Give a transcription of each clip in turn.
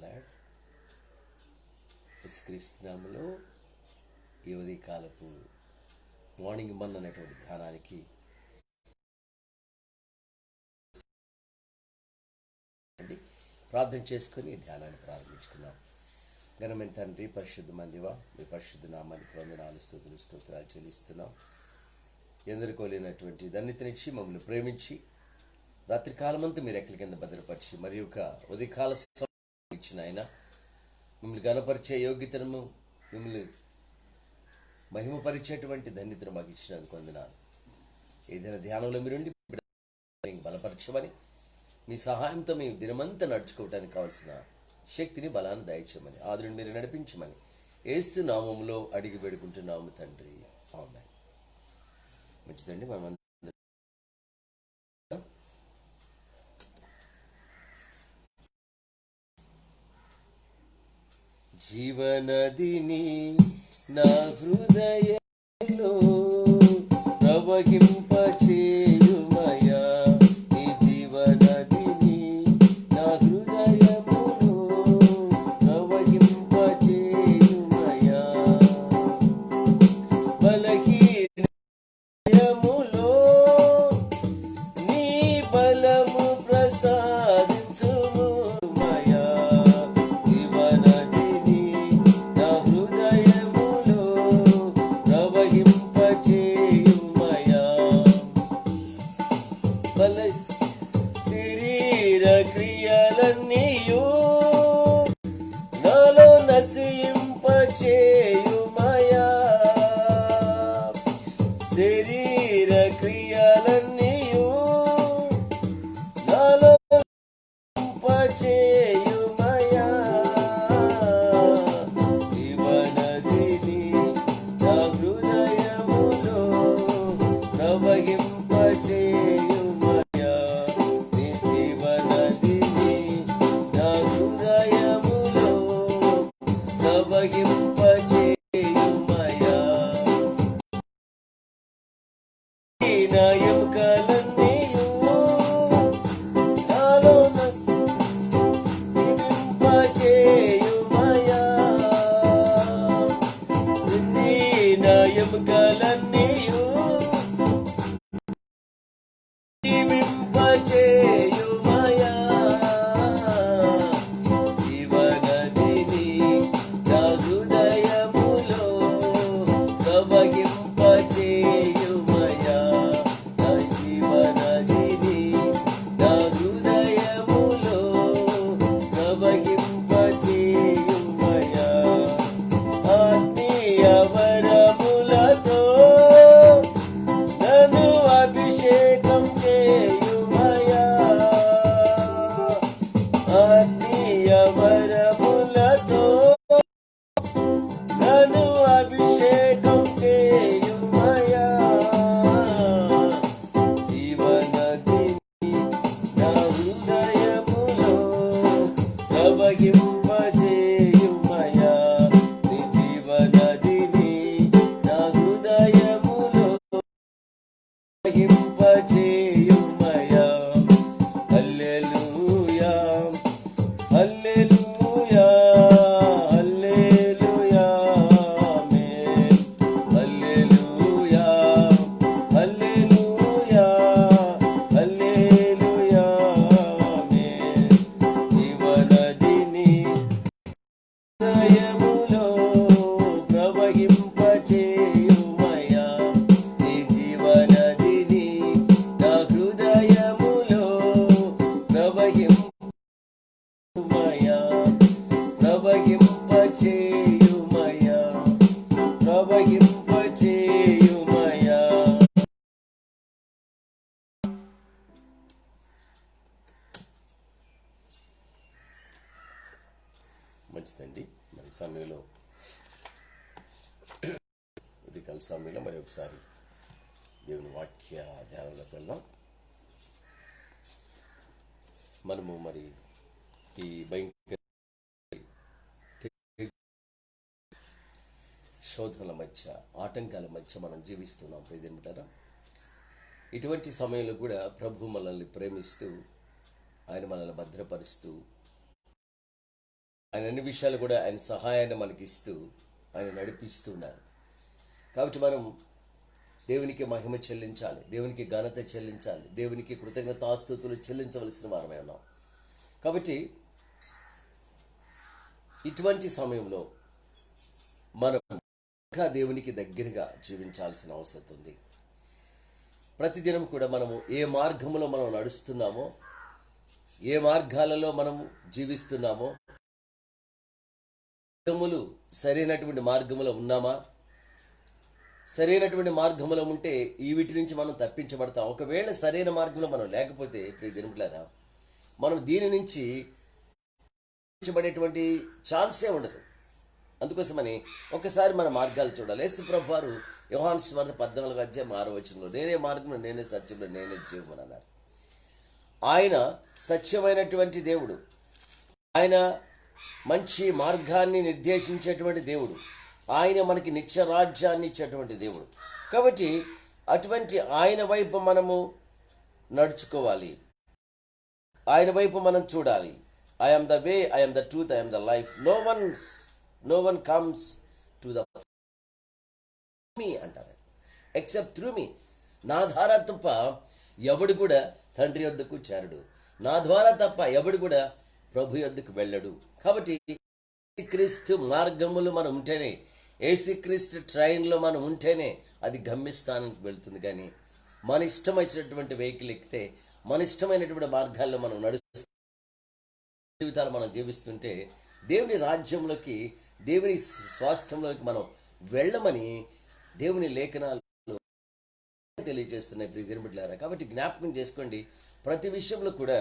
Lord. యేసుక్రీస్తు నామములో ఈ ఉదయకాలపు మార్నింగ్ మన్ అనేటువంటి ధ్యానానికి ప్రార్థన చేసుకుని ధ్యానాన్ని ప్రారంభించుకున్నాం. ఘనమైన తండ్రి, పరిశుద్ధమైన దేవా, మీ పరిశుద్ధ నామానికి వందనాలు, స్తోత్రాలు చెల్లిస్తున్నాం. ఎందరికో లేనటువంటి ధన్యతనిచ్చి మమ్మల్ని ప్రేమించి రాత్రికాలమంతా మీరు ఎక్కడి కింద భద్రపరిచి మరి ఒక ఉదయకాల ఇచ్చిన ఆయన మిమ్మల్ని గణపరిచే యోగ్యతను, మిమ్మల్ని మహిమపరిచేటువంటి ధన్యతను మాకు ఇచ్చినందుకు వందనాలు. ఏదైనా ధ్యానంలో మీరుండి బలపరచమని, మీ సహాయంతో మేము దినమంతా నడుచుకోవడానికి కావాల్సిన శక్తిని, బలాన్ని దయచేయమని, ఆదుని మీరు నడిపించమని యేసు నామములో అడిగి వేడుకుంటున్నాము తండ్రి, ఆమేన్. మంచిదండి. మనం జీవనదిని నా హృదయంలో ప్రవహింపచేయుమయా, నీ జీవనదిని నా హృదయములో ప్రవహింపచేయుమయా. బలహీనములో నీ బలము ప్రసాదించుము. శరీర క్రియలన్నీయు నాలో నశింపచేయుమయా, శరీర క్రియలన్నీయు నాలో నశింపచేయుమయా. జీవనదిని నా హృదయములో ప్రవహింపచేయు. మంచిదండి. మరి సమయంలో ఉదయకాల సమయంలో మరి ఒకసారి దేవుని వాక్య ధ్యానంలోకి వెళ్దాం. మనము మరి ఈ భయంకర శోధనల మధ్య, ఆటంకాల మధ్య మనం జీవిస్తున్నాం. ప్రియదేమిటారా, ఇటువంటి సమయంలో కూడా ప్రభు మనల్ని ప్రేమిస్తూ, ఆయన మనల్ని భద్రపరుస్తూ, ఆయన అన్ని విషయాలు కూడా ఆయన సహాయాన్ని మనకి ఇస్తూ ఆయన నడిపిస్తూ ఉన్నారు. కాబట్టి మనం దేవునికి మహిమ చెల్లించాలి, దేవునికి ఘనత చెల్లించాలి, దేవునికి కృతజ్ఞతాస్తుతులు చెల్లించవలసిన వారమే ఉన్నాం. కాబట్టి ఇటువంటి సమయంలో మనం ఇంకా దేవునికి దగ్గరగా జీవించాల్సిన అవసరం ఉంది. ప్రతిదినం కూడా మనము ఏ మార్గంలో మనం నడుస్తున్నామో, ఏ మార్గాలలో మనము జీవిస్తున్నామో, మార్గములు సరైనటువంటి మార్గములో ఉన్నామా? సరైనటువంటి మార్గంలో ఉంటే ఈ వీటి నుంచి మనం తప్పించబడతాం. ఒకవేళ సరైన మార్గంలో మనం లేకపోతే ప్రియ దినులారా, మనం దీని నుంచి తప్పించబడేటువంటి ఛాన్సే ఉండదు. అందుకోసమని ఒకసారి మన మార్గాలు చూడాలి. యేసు ప్రభువు వారు యోహాను సువార్త 14:6 నేనే మార్గంలో, నేనే సత్యంలో, నేనే జీవమును అన్నారు. ఆయన సత్యమైనటువంటి దేవుడు, ఆయన మంచి మార్గాన్ని నిర్దేశించేటువంటి దేవుడు, ఆయన మనకి నిత్య రాజ్యాన్ని ఇచ్చేటువంటి దేవుడు. కాబట్టి అటువంటి ఆయన వైపు మనము నడుచుకోవాలి, ఆయన వైపు మనం చూడాలి. I am the way, I am the truth, I am the life, no one comes to the me అంటారు ఎక్సెప్ట్ త్రూ మీ. నా ద్వారా తప్ప ఎవడు కూడా తండ్రి యొద్దకు చేరడు, నా ద్వారా తప్ప ఎవడు కూడా ప్రభు యొద్దకు వెళ్ళడు. కాబట్టి క్రీస్తు మార్గములు మనం ఉంటేనే, యేసుక్రీస్తు ట్రైన్లో మనం ఉంటేనే అది గమ్యస్థానానికి వెళుతుంది. కానీ మన ఇష్టమైనటువంటి వెహికల్ ఎక్కితే, మన ఇష్టమైనటువంటి మార్గాల్లో మనం నడుస్తూ జీవితాలు మనం జీవిస్తుంటే దేవుని రాజ్యంలోకి, దేవుని స్వాస్థ్యంలోకి మనం వెళ్ళమని దేవుని లేఖనాలు తెలియజేస్తున్నాయి ప్రియ బిడ్డలారా. కాబట్టి జ్ఞాపకం చేసుకోండి, ప్రతి విషయంలో కూడా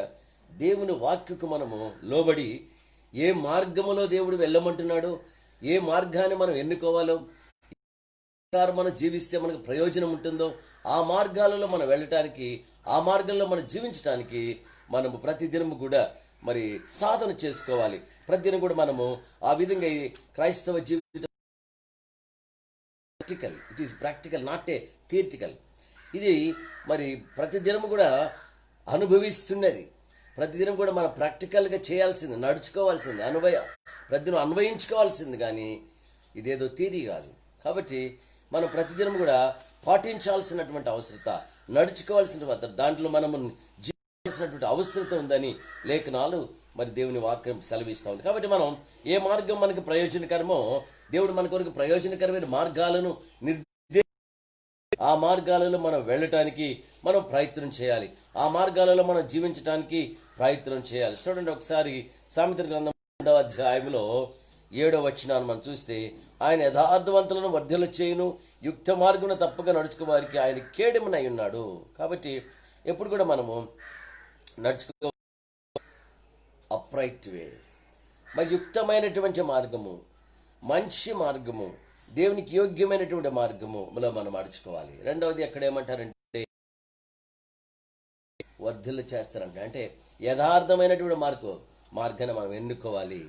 దేవుని వాక్యకు మనము లోబడి ఏ మార్గములో దేవుడు వెళ్ళమంటున్నాడో, ఏ మార్గాన్ని మనం ఎన్నుకోవాలో, మనం జీవిస్తే మనకు ప్రయోజనం ఉంటుందో ఆ మార్గాలలో మనం వెళ్ళటానికి, ఆ మార్గంలో మనం జీవించడానికి మనము ప్రతిదినము కూడా మరి సాధన చేసుకోవాలి. ప్రతిదినం కూడా మనము ఆ విధంగా క్రైస్తవ జీవితం it is practical, not a theoretical. ఇది మరి ప్రతిదినము కూడా అనుభవిస్తున్నది, ప్రతిదినం కూడా మనం ప్రాక్టికల్గా చేయాల్సింది, నడుచుకోవాల్సింది, ప్రతిదినం అన్వయించుకోవాల్సింది. కానీ ఇదేదో థియరీ కాదు. కాబట్టి మనం ప్రతిదినం కూడా పాటించాల్సినటువంటి అవసరత, నడుచుకోవాల్సిన దాంట్లో మనము జీవించాల్సినటువంటి అవసరత ఉందని లేఖనాలు మరి దేవుని వాక్యం సెలవిస్తూ ఉంది. కాబట్టి మనం ఏ మార్గం మనకు ప్రయోజనకరమో, దేవుడు మన కొరకు ప్రయోజనకరమైన మార్గాలను ఆ మార్గాలలో మనం వెళ్ళటానికి మనం ప్రయత్నం చేయాలి, ఆ మార్గాలలో మనం జీవించడానికి ప్రయత్నం చేయాలి. చూడండి ఒకసారి సామెతల గ్రంథం 2వ అధ్యాయంలో 7వ వచనాన్ని మనం చూస్తే, ఆయన యథార్థవంతులను వర్ధలు చేయును, యుక్త మార్గమున తప్పక నడుచుకు వారికి ఆయన కేడెమునై ఉన్నాడు. కాబట్టి ఎప్పుడు కూడా మనము నడుచుకో అప్రైట్ వే, మరి యుక్తమైనటువంటి మార్గము, మంచి మార్గము, దేవునికి యోగ్యమైనటువంటి మార్గములో మనం నడుచుకోవాలి. రెండవది అక్కడ ఏమంటారంటే వర్ధలు చేస్తారంట, అంటే యథార్థమైనటువంటి మార్గాన్ని మనం ఎన్నుకోవాలి.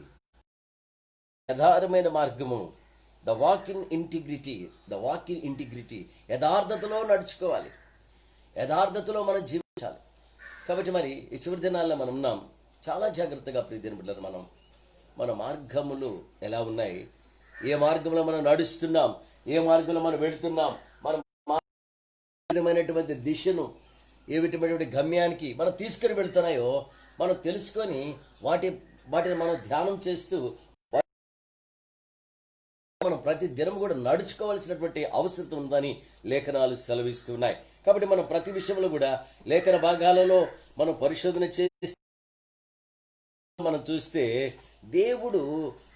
యథార్థమైన మార్గము, ద వాక్ ఇన్ ఇంటిగ్రిటీ, యథార్థతలో నడుచుకోవాలి, యథార్థతలో మనం జీవించాలి. కాబట్టి మరి ఈ చివరి దినాల్లో మనం ఉన్నాం. చాలా జాగ్రత్తగా ప్రియమైన బిడ్డలారా, మన మార్గములు ఎలా ఉన్నాయి, ఏ మార్గంలో మనం నడుస్తున్నాం, ఏ మార్గంలో మనం వెళుతున్నాం, మనం విధమైనటువంటి దిశను, ఏ విధమైనటువంటి గమ్యానికి మనం తీసుకుని వెళుతున్నాయో మనం తెలుసుకొని వాటిని మనం ధ్యానం చేస్తూ మనం ప్రతి దినం కూడా నడుచుకోవాల్సినటువంటి అవసరం ఉందని లేఖనాలు సెలవిస్తున్నాయి. కాబట్టి మనం ప్రతి విషయంలో కూడా లేఖన భాగాలలో మనం పరిశోధన చేసి మనం చూస్తే దేవుడు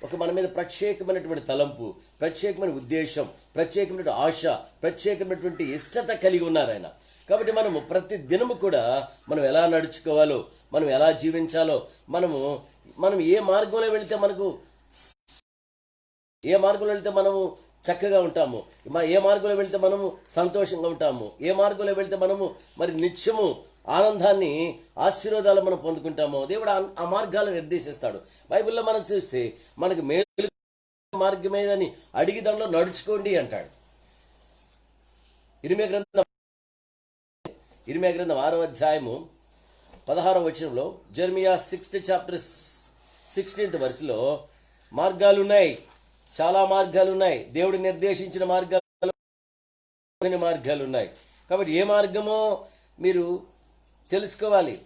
ఒక మన మీద ప్రత్యేకమైనటువంటి తలంపు, ప్రత్యేకమైన ఉద్దేశం, ప్రత్యేకమైనటువంటి ఆశ, ప్రత్యేకమైనటువంటి ఇష్టత కలిగి ఉన్నారు ఆయన. కాబట్టి మనము ప్రతి దినము కూడా మనం ఎలా నడుచుకోవాలో, మనం ఎలా జీవించాలో, మనం ఏ మార్గంలో వెళితే మనము చక్కగా ఉంటాము, ఏ మార్గంలో వెళితే మనము సంతోషంగా ఉంటాము, ఏ మార్గంలో వెళితే మనము మరి నిత్యము ఆనందాన్ని, ఆశీర్వాదాలు మనం పొందుకుంటామో దేవుడు ఆ మార్గాలను నిర్దేశిస్తాడు. బైబిల్లో మనం చూస్తే మనకు మేలు మార్గమేదని అడిగి దానిలో నడుచుకోండి అంటాడు. ఇర్మియా గ్రంథం 6వ అధ్యాయము 16వ వచనంలో, జెర్మియా 6th chapter 16th verseలో మార్గాలు ఉన్నాయి, చాలా మార్గాలు ఉన్నాయి. దేవుడు నిర్దేశించిన మార్గాలు ఉన్నాయి. కాబట్టి ఏ మార్గమో మీరు తెలుసుకోవాలి.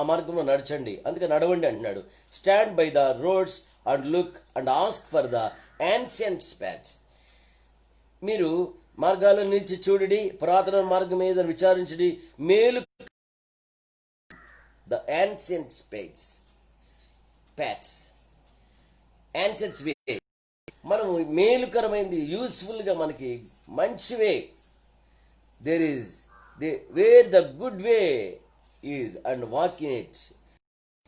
ఆ మార్గంలో నడచండి, అందుకే నడవండి అంటున్నాడు. Stand by the roads and look and ask for the ancient paths. మీరు మార్గాల్లో నిలిచి చూడండి, పురాతన మార్గం మీద విచారించడి, మేలు the ancient paths ancients way. మనము మేలుకరమైనది, యూస్ఫుల్గా మనకి మంచి way, there is where the good way is and walk in it.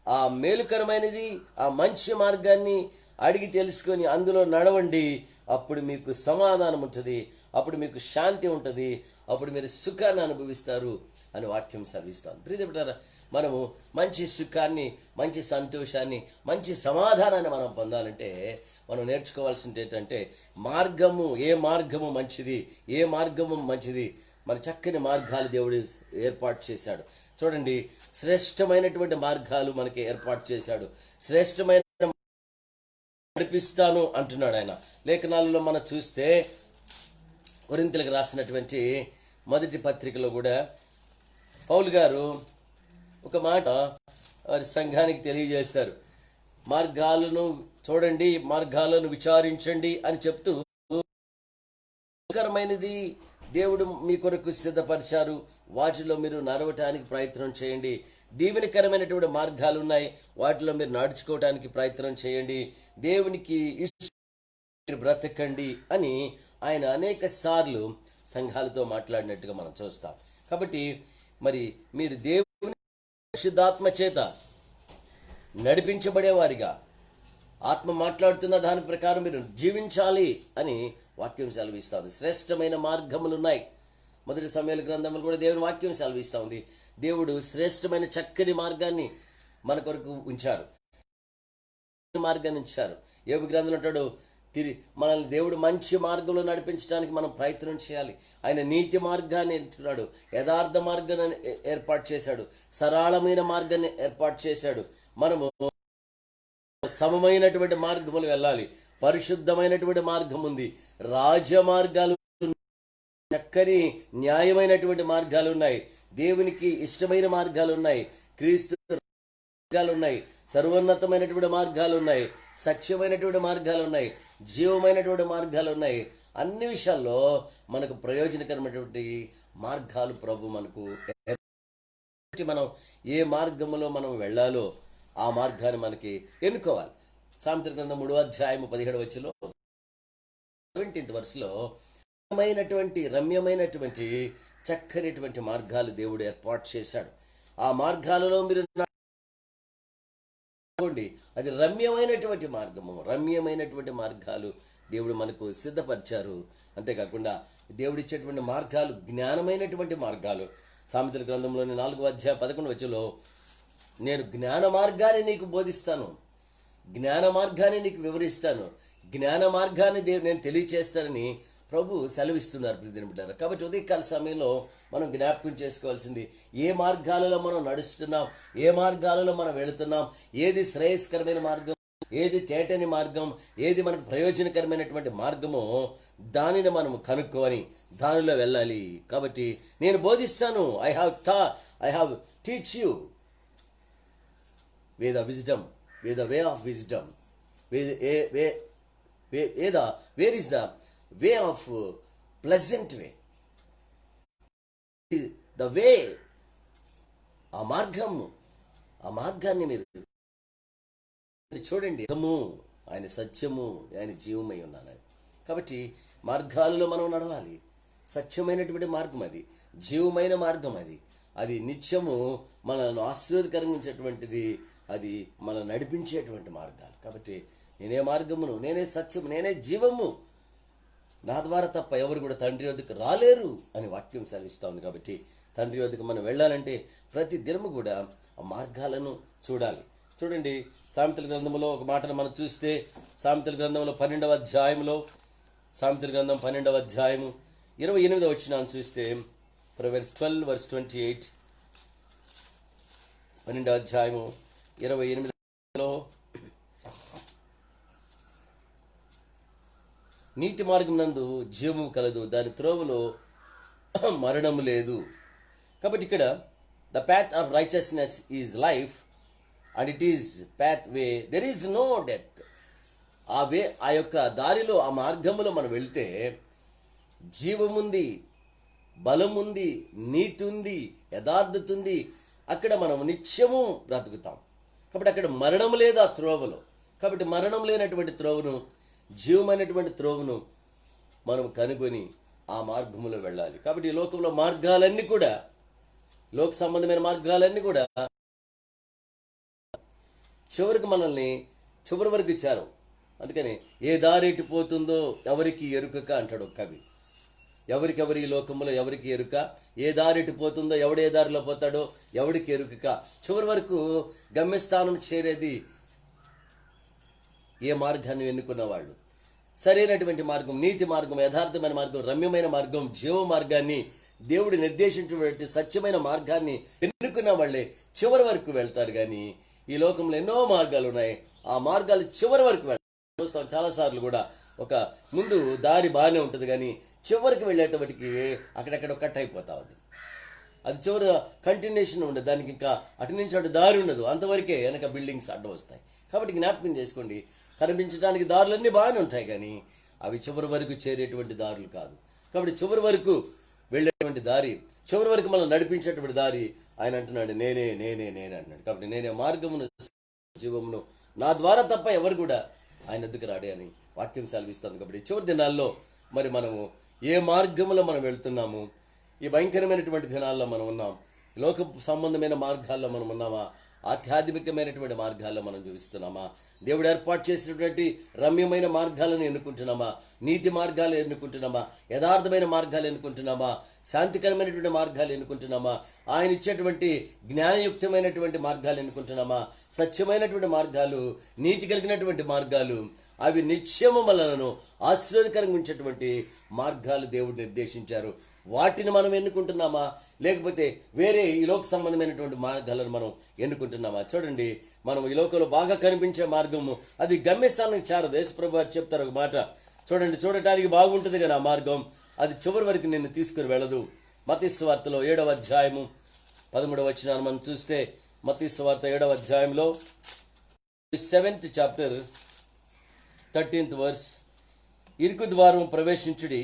ఆ మేలుకరమైనది, ఆ మంచి మార్గాన్ని అడిగి తెలుసుకొని అందులో నడవండి. అప్పుడు మీకు సమాధానం ఉంటుంది, అప్పుడు మీకు శాంతి ఉంటుంది, అప్పుడు మీరు సుఖాన్ని అనుభవిస్తారు అని వాక్యం సెలవిస్తాను. ప్రియదేవులారా, మనము మంచి సుఖాన్ని, మంచి సంతోషాన్ని, మంచి సమాధానాన్ని మనం పొందాలంటే మనం నేర్చుకోవాల్సింది ఏంటంటే మార్గము, ఏ మార్గము మంచిది, ఏ మార్గము మంచిది. మన చక్కని మార్గాలు దేవుడు ఏర్పాటు చేశాడు. చూడండి, శ్రేష్టమైనటువంటి మార్గాలు మనకి ఏర్పాటు చేశాడు. శ్రేష్టమైన నడిపిస్తాను అంటున్నాడు ఆయన. లేఖనాలలో మనం చూస్తే కొరింథీయులకు రాసినటువంటి మొదటి పత్రికలో కూడా పౌలు గారు ఒక మాట వారి సంఘానికి తెలియజేస్తారు. మార్గాలను చూడండి, మార్గాలను విచారించండి అని చెప్తూ, కరమైనది దేవుడు మీ కొరకు సిద్ధపరిచారు, వాటిలో మీరు నడవటానికి ప్రయత్నం చేయండి. దీవెనకరమైనటువంటి మార్గాలు ఉన్నాయి, వాటిలో మీరు నడుచుకోవటానికి ప్రయత్నం చేయండి. దేవునికి ఇష్టం బ్రతకండి అని ఆయన అనేక సార్లు సంఘాలతో మాట్లాడినట్టుగా మనం చూస్తాం. కాబట్టి మరి మీరు దేవుని పరిశుద్ధాత్మ చేత నడిపించబడేవారిగా, ఆత్మ మాట్లాడుతున్న దాని ప్రకారం మీరు జీవించాలి అని వాక్యం సెలవిస్తా ఉంది. శ్రేష్టమైన మార్గములు ఉన్నాయి. మొదటి సమయాల గ్రంథములు కూడా దేవుని వాక్యం సెలవిస్తా ఉంది. దేవుడు శ్రేష్టమైన చక్కని మార్గాన్ని మన కొరకు ఉంచారు, మార్గాన్ని ఉంచారు. యోబు గ్రంథంలో అంటాడు, మనల్ని దేవుడు మంచి మార్గంలో నడిపించడానికి మనం ప్రయత్నం చేయాలి. ఆయన నీతి మార్గాన్ని ఎంచుకున్నాడు, యథార్థ మార్గాన్ని ఏర్పాటు చేశాడు, సరళమైన మార్గాన్ని ఏర్పాటు చేశాడు. మనము సమమైనటువంటి మార్గములు వెళ్ళాలి. పరిశుద్ధమైనటువంటి మార్గం ఉంది, రాజమార్గాలు, చక్కని న్యాయమైనటువంటి మార్గాలు ఉన్నాయి, దేవునికి ఇష్టమైన మార్గాలు ఉన్నాయి, క్రీస్తు మార్గాలు ఉన్నాయి, సర్వోన్నతమైనటువంటి మార్గాలు ఉన్నాయి, సత్యమైనటువంటి మార్గాలు ఉన్నాయి, జీవమైనటువంటి మార్గాలు ఉన్నాయి. అన్ని విషయాల్లో మనకు ప్రయోజనకరమైనటువంటి మార్గాలు ప్రభు మనకు. మనం ఏ మార్గంలో మనం వెళ్ళాలో ఆ మార్గాన్ని మనకి ఎన్నుకోవాలి. సామెతల గ్రంథం 3వ అధ్యాయం 17వ వచనంలో 17th verseలో రమ్యమైనటువంటి చక్కనిటువంటి మార్గాలు దేవుడు ఏర్పాటు చేశాడు. ఆ మార్గాలలో మీరు అది రమ్యమైనటువంటి మార్గాలు దేవుడు మనకు సిద్ధపరిచారు. అంతేకాకుండా దేవుడిచ్చేటువంటి మార్గాలు జ్ఞానమైనటువంటి మార్గాలు. సామెతల గ్రంథంలోని 4వ అధ్యాయం 11వ వచనంలో, నేను జ్ఞాన మార్గాన్ని నీకు బోధిస్తాను, జ్ఞాన మార్గాన్ని నీకు వివరిస్తాను, జ్ఞాన మార్గాన్ని నేను తెలియచేస్తానని ప్రభు సెలవిస్తున్నారు. ప్రియదినబిడ్డారా, కాబట్టి ఉదయకాల సమయంలో మనం జ్ఞాపకం చేసుకోవాల్సింది, ఏ మార్గాలలో మనం నడుస్తున్నాం, ఏ మార్గాలలో మనం వెళుతున్నాం, ఏది శ్రేయస్కరమైన మార్గం, ఏది తేటని మార్గం, ఏది మనకు ప్రయోజనకరమైనటువంటి మార్గమో దానిని మనం కనుక్కొని దానిలో వెళ్ళాలి. కాబట్టి నేను బోధిస్తాను, I have teach you with the wisdom, with the way of wisdom, where is the way of pleasant way, the way, ఆ మార్గాన్ని మీరు చూడండి. ఆయన సత్యము, ఆయన జీవమై ఉన్నాను. కాబట్టి మార్గాలలో మనం నడవాలి. సత్యమైనటువంటి మార్గం అది, జీవమైన మార్గం అది, అది నిత్యము మనల్ని ఆశీర్వాదకరంగా, అది మనం నడిపించేటువంటి మార్గాలు. కాబట్టి నేనే మార్గమును, నేనే సత్యము, నేనే జీవము, నా ద్వారా తప్ప ఎవరు కూడా తండ్రి వద్దకు రాలేరు అని వాక్యం సెలవిస్తూ ఉంది. కాబట్టి తండ్రి వద్దకు మనం వెళ్ళాలంటే ప్రతి దినము కూడా ఆ మార్గాలను చూడాలి. చూడండి, సామెతల గ్రంథంలో ఒక మాటను మనం చూస్తే, సామెతల గ్రంథంలో 12వ అధ్యాయంలో, సామెతల గ్రంథం 12వ అధ్యాయము 28వ వచనాన్ని చూస్తే, Proverbs 12:28, 12వ అధ్యాయము 28లో నీతి మార్గం నందు జీవము కలదు, దాని త్రోవలో మరణము లేదు. కాబట్టి ఇక్కడ the path of righteousness is life and it is path way, there is no death. ఆ యొక్క దారిలో, ఆ మార్గంలో మనం వెళ్తే జీవముంది, బలముంది, నీతి ఉంది, యథార్థత ఉంది. అక్కడ మనం నిత్యము బ్రతుకుతాం. కాబట్టి అక్కడ మరణం లేదు ఆ త్రోవలో. కాబట్టి మరణం లేనటువంటి త్రోవను, జీవమైనటువంటి త్రోవను మనం కనుగొని ఆ మార్గంలో వెళ్ళాలి. కాబట్టి ఈ లోకంలో మార్గాలన్నీ కూడా, లోక సంబంధమైన మార్గాలన్నీ కూడా చివరికి మనల్ని చివరి వరకు ఇచ్చారు. అందుకని ఏ దారి ఎటు పోతుందో ఎవరికి ఎరుకక అంటాడు కవి. ఎవరికెవరి ఈ లోకంలో ఎవరికి ఎరుక, ఏ దారి ఎటు పోతుందో, ఎవడే దారిలో పోతాడో ఎవరికి ఎరుకక. చివరి వరకు గమ్యస్థానం చేరేది ఏ మార్గాన్ని ఎన్నుకున్న వాళ్ళు. సరైనటువంటి మార్గం, నీతి మార్గం, యథార్థమైన మార్గం, రమ్యమైన మార్గం, జీవ మార్గాన్ని, దేవుడు నిర్దేశించినటువంటి సత్యమైన మార్గాన్ని ఎన్నుకున్న వాళ్ళే చివరి వరకు వెళ్తారు. కానీ ఈ లోకంలో ఎన్నో మార్గాలు ఉన్నాయి, ఆ మార్గాలు చివరి వరకు వెళ్తారు. చూస్తాం చాలాసార్లు కూడా, ఒక ముందు దారి బాగానే ఉంటుంది కానీ చివరికి వెళ్ళేటప్పటికి అక్కడెక్కడ కట్ అయిపోతా ఉంది. అది చివరి కంటిన్యూషన్ ఉండదు, దానికి ఇంకా అటు నుంచి అటు దారి ఉండదు, అంతవరకే వెనక బిల్డింగ్స్ అడ్డం వస్తాయి. కాబట్టి జ్ఞాపకం చేసుకోండి, కనిపించడానికి దారులన్నీ బాగానే ఉంటాయి కానీ అవి చివరి వరకు చేరేటువంటి దారులు కాదు. కాబట్టి చివరి వరకు వెళ్ళేటువంటి దారి, చివరి వరకు మనం నడిపించేటువంటి దారి ఆయన అంటున్నాడు, నేనే నేనే నేనే అంటున్నాడు. కాబట్టి నేనే మార్గమును జీవమును, నా ద్వారా తప్ప ఎవరు కూడా ఆయన ఎద్దుకు రాడే అని వాక్యం సెలవిస్తుంది. కాబట్టి చివరి దినాల్లో మరి మనము ఏ మార్గంలో మనం వెళ్తున్నాము? ఈ భయంకరమైనటువంటి దినాల్లో మనం ఉన్నాం. లోక సంబంధమైన మార్గాల్లో మనం ఉన్నామా? ఆధ్యాత్మికమైనటువంటి మార్గాల్లో మనం చూపిస్తున్నామా? దేవుడు ఏర్పాటు చేసినటువంటి రమ్యమైన మార్గాలను ఎన్నుకుంటున్నామా? నీతి మార్గాలు ఎన్నుకుంటున్నామా? యథార్థమైన మార్గాలు ఎన్నుకుంటున్నామా? శాంతికరమైనటువంటి మార్గాలు ఎన్నుకుంటున్నామా? ఆయన ఇచ్చేటువంటి జ్ఞానయుక్తమైనటువంటి మార్గాలు ఎన్నుకుంటున్నామా? సత్యమైనటువంటి మార్గాలు, నీతి కలిగినటువంటి మార్గాలు, అవి నిత్యము మనలను ఆశీర్వాదకరంగా ఉంచేటువంటి మార్గాలు దేవుడు నిర్దేశించారు. వాటిని మనం ఎన్నుకుంటున్నామా? లేకపోతే వేరే ఈ లోక సంబంధమైనటువంటి మార్గాలను మనం ఎన్నుకుంటున్నామా? చూడండి, మనం ఈ లోకంలో బాగా కనిపించే మార్గము అది గమ్యస్థానానికి చేరదు. యేసుప్రభు వారు చెప్తారు ఒక మాట, చూడండి, చూడటానికి బాగుంటుంది కానీ ఆ మార్గం అది చివరి వరకు నిన్ను తీసుకుని వెళ్ళదు. మత్తయి సువార్తలో 7వ అధ్యాయము 13వ వచనాన్ని మనం చూస్తే, మత్తయి సువార్త 7వ అధ్యాయంలో 7th చాప్టర్ 13th వర్స్, ఇరుకు ద్వారం ప్రవేశించుడి,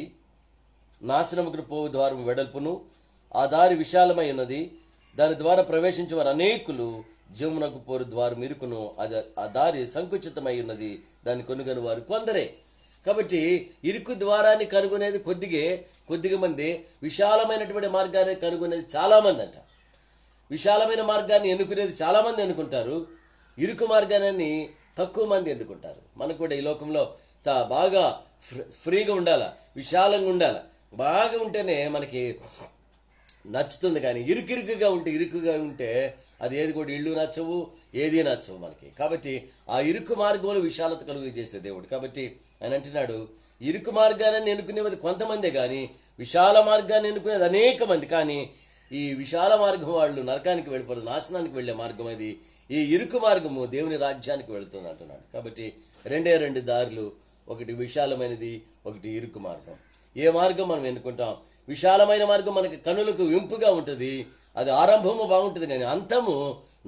నాశనముకు పోవు ద్వారం వెడల్పును, ఆ దారి విశాలమై ఉన్నది, దాని ద్వారా ప్రవేశించే వారు అనేకులు, జీవమునకు పోరు ద్వారం ఇరుకును, ఆ దారి సంకుచితమై ఉన్నది, దాన్ని కొనుగొని వారు కొందరే. కాబట్టి ఇరుకు ద్వారాన్ని కనుగొనేది కొద్దిగా మంది, విశాలమైనటువంటి మార్గాన్ని కనుగొనేది చాలా మంది అంట. విశాలమైన మార్గాన్ని ఎన్నుకునేది చాలా మంది ఎన్నుకుంటారు, ఇరుకు మార్గాన్ని తక్కువ మంది ఎన్నుకుంటారు. మనకు కూడా ఈ లోకంలో బాగా ఫ్రీగా ఉండాల, విశాలంగా ఉండాల, బాగా ఉంటేనే మనకి నచ్చుతుంది. కానీ ఇరుకుగా ఉంటే అది ఏది కూడా ఇళ్ళు నచ్చవు, ఏది నచ్చవు మనకి. కాబట్టి ఆ ఇరుకు మార్గంలో విశాలత కలుగు చేసే దేవుడు. కాబట్టి ఆయన అంటున్నాడు, ఇరుకు మార్గాన్ని ఎన్నుకునేది కొంతమందే కానీ విశాల మార్గాన్ని ఎన్నుకునేది అనేక మంది. కానీ ఈ విశాల మార్గం వాళ్ళు నరకానికి వెళ్ళిపోదు, నాశనానికి వెళ్లే మార్గం అది. ఈ ఇరుకు మార్గము దేవుని రాజ్యానికి వెళుతుంది అంటున్నాడు. కాబట్టి రెండు దారులు, ఒకటి విశాలమైనది, ఒకటి ఇరుకు మార్గం. ఏ మార్గం మనం ఎన్నుకుంటాం? విశాలమైన మార్గం మనకి కనులకు ఇంపుగా ఉంటుంది, అది ఆరంభము బాగుంటుంది కానీ అంతము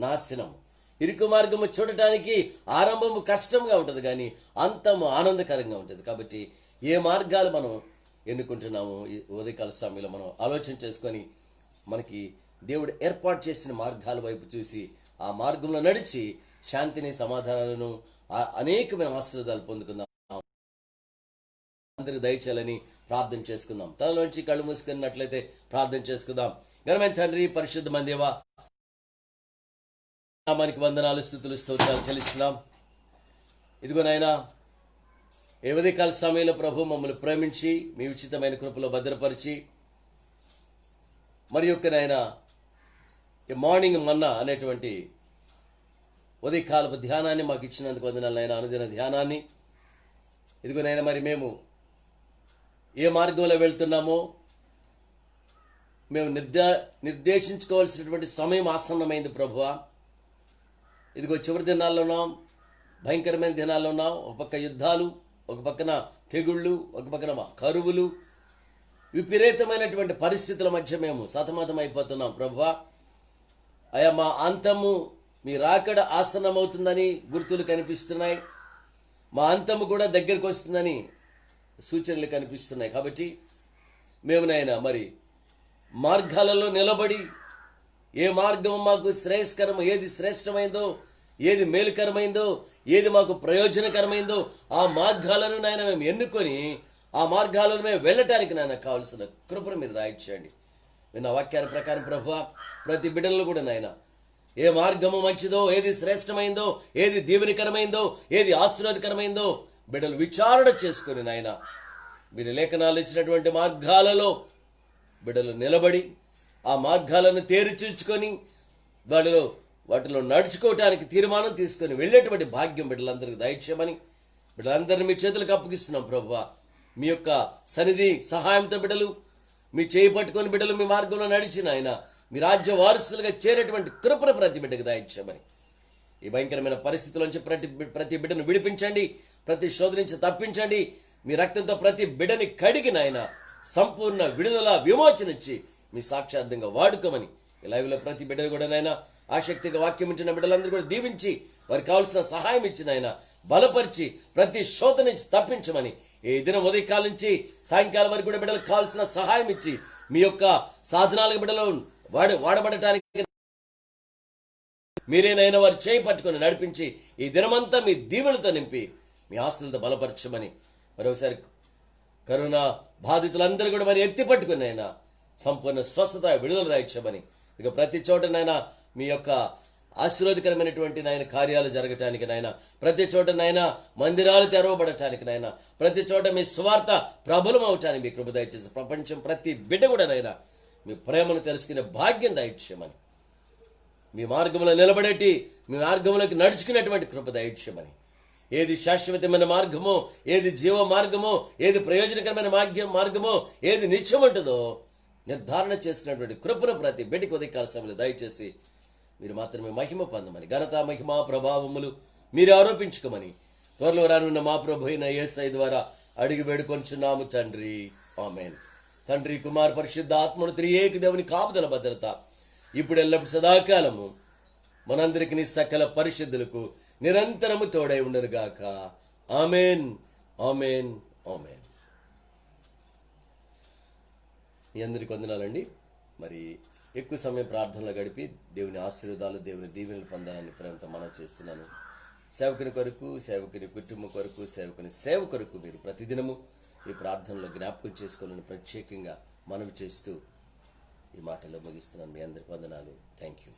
నాశనము. ఇరుకు మార్గము చూడటానికి ఆరంభము కష్టంగా ఉంటుంది కానీ అంతము ఆనందకరంగా ఉంటుంది. కాబట్టి ఏ మార్గాలు మనం ఎన్నుకుంటున్నాము? ఈ ఉదయకాల సమయంలో మనం ఆలోచన చేసుకొని మనకి దేవుడు ఏర్పాటు చేసిన మార్గాల వైపు చూసి ఆ మార్గంలో నడిచి శాంతిని, సమాధానాలను, అనేకమైన ఆశీర్వాదాలు పొందుకుందాం. అందరికి దయచేయాలని ప్రార్థన చేసుకుందాం. తనలోంచి కళ్ళు మూసుకున్నట్లయితే ప్రార్థన చేసుకుందాం. ఘనమైన తండ్రి, పరిశుద్ధమైన దేవా, నామానికి వందనాలు, స్తుతులు, స్తోత్రాలు చెల్లిస్తున్నాం. ఇదిగో నాయనా, ఏ ఉదయకాల సమయంలో ప్రభు మమ్మల్ని ప్రేమించి మీ ఉచితమైన కృపలో భద్రపరిచి మరి యొక్క నాయనా ఈ మార్నింగ్ మన్నా అనేటువంటి ఉదయకాలపు ధ్యానాన్ని మాకు ఇచ్చినందుకు వందనాలు నాయనా. అనుదిన ధ్యానాన్ని ఇదిగో నాయనా, మరి మేము ఏ మార్గంలో వెళ్తున్నామో మేము నిర్దేశించుకోవాల్సినటువంటి సమయం ఆసన్నమైంది ప్రభువా. ఇదిగో చివరి దినాల్లో ఉన్నాం, భయంకరమైన దినాల్లో ఉన్నాం. ఒక పక్క యుద్ధాలు, ఒక పక్కన తెగుళ్ళు, ఒక పక్కన కరువులు, విపరీతమైనటువంటి పరిస్థితుల మధ్య మేము సతమతం అయిపోతున్నాం. ప్రభువా, అయా మా అంతము మీ రాకడ ఆసన్నమవుతుందని గుర్తులు కనిపిస్తున్నాయి. మా అంతము కూడా దగ్గరికి వస్తుందని సూచనలు కనిపిస్తున్నాయి. కాబట్టి మేము నాయన మరి మార్గాలలో నిలబడి ఏ మార్గం మాకు శ్రేయస్కరమో, ఏది శ్రేష్టమైందో, ఏది మేలుకరమైందో, ఏది మాకు ప్రయోజనకరమైందో ఆ మార్గాలను నాయన మేము ఎన్నుకొని ఆ మార్గాలను మేము వెళ్ళటానికి నాయన కావలసిన కృపను మీరు దాయిచ్చేయండి. నిన్న వాక్యాన్ని ప్రకారం ప్రభువా, ప్రతి బిడ్డలను కూడా నాయన ఏ మార్గము మంచిదో, ఏది శ్రేష్టమైందో, ఏది దీవెనకరమైందో, ఏది ఆశీర్వాదకరమైందో బిడ్డలు విచారణ చేసుకుని నాయన మీరు లేఖనాలు ఇచ్చినటువంటి మార్గాలలో బిడ్డలు నిలబడి ఆ మార్గాలను తేరిచూచుకొని వాటిలో నడుచుకోవటానికి తీర్మానం తీసుకొని వెళ్ళేటువంటి భాగ్యం బిడ్డలందరికీ దయచేయమని బిడ్డలందరినీ మీ చేతులకు అప్పగిస్తున్నాం. ప్రభువా, మీ యొక్క సన్నిధి సహాయంతో బిడ్డలు మీ చేయి పట్టుకొని బిడ్డలు మీ మార్గంలో నడిచిన ఆయన మీ రాజ్య వారసులుగా చేరేటువంటి కృపను ప్రతి బిడ్డకు దయచేయమని ఈ భయంకరమైన పరిస్థితుల్లోంచి ప్రతి బిడ్డను విడిపించండి, ప్రతి శోధన నుంచి తప్పించండి. మీ రక్తంతో ప్రతి బిడ్డని కడిగిన ఆయన సంపూర్ణ విడుదల విమోచన ఇచ్చి మీ సాక్షార్థంగా వాడుకోమని ఈ లైవ్లో ప్రతి బిడ్డను కూడా నాయన ఆసక్తిగా వాక్యం ఇచ్చిన బిడ్డలందరూ కూడా దీవించి వారికి కావాల్సిన సహాయం ఇచ్చిన ఆయన బలపరిచి ప్రతి శోధన నుంచి తప్పించమని ఈ దినం ఉదయకాలం నుంచి సాయంకాలం వరకు కూడా బిడ్డలకు కావాల్సిన సహాయం ఇచ్చి మీ యొక్క సాధనాలకు బిడ్డలు వాడబడటానికి మీరేనైనా వారు చేయి పట్టుకొని నడిపించి ఈ దినమంతా మీ దీవెనలతో నింపి మీ ఆశలతో బలపరచమని మరొకసారి కరోనా బాధితులందరూ కూడా మరి ఎత్తి పట్టుకుని అయినా సంపూర్ణ స్వస్థత విడుదల రాయించమని ఇక ప్రతి చోటనైనా మీ యొక్క ఆశీర్వాదకరమైనటువంటి నాయన కార్యాలు జరగటానికి నాయన ప్రతి చోట నాయన మందిరాలు తెరవబడటానికి నాయన ప్రతి చోట మీ స్వార్థ ప్రబలం అవటానికి మీ కృప దయచేసి ప్రపంచం ప్రతి బిడ్డ కూడా నాయన మీ ప్రేమను తెలుసుకునే భాగ్యం దయచేయమని మీ మార్గంలో నిలబడేటి మీ మార్గంలోకి నడుచుకునేటువంటి కృప దయచేయమని ఏది శాశ్వతమైన మార్గమో, ఏది జీవ మార్గమో, ఏది ప్రయోజనకరమైన మార్గమో, ఏది నిత్యం ఉంటుందో నిర్ధారణ చేసుకున్నటువంటి కృపను ప్రతి బిడ్డకి ఉదయకాల సమయంలో దయచేసి మీరు మాత్రమే మహిమ పొందమని ఘనత మహిమ ప్రభావములు మీరు ఆరోపించుకోమని త్వరలో రానున్న మా ప్రభు అయిన యేసయ్య ద్వారా అడిగి వేడుకొంచున్నాము తండ్రి. ఆమేన్. తండ్రి, కుమార్, పరిశుద్ధ ఆత్మను త్రియేక దేవుని కాపుదల భద్రత ఇప్పుడు ఎల్లప్పుడు సదాకాలము మనందరికి సకల పరిశుద్ధులకు నిరంతరము తోడై ఉండరుగాక. ఆమేన్, ఆమేన్, ఆమేన్. మీ అందరికి వందనాలండి. మరి ఎక్కువ సమయం ప్రార్థనలో గడిపి దేవుని ఆశీర్వాదాలు, దేవుని దీవెనలు పొందాలని ప్రేమతో మనం చేస్తున్నాను. సేవకుని కొరకు, సేవకుని కుటుంబం కొరకు, సేవకుని సేవ కొరకు మీరు ప్రతిదినము ఈ ప్రార్థనలో జ్ఞాపకం చేసుకోవాలని ప్రత్యేకంగా మనవి చేస్తూ ఈ మాటలో ముగిస్తున్నాను. మీ అందరికి వందనాలు. Thank you.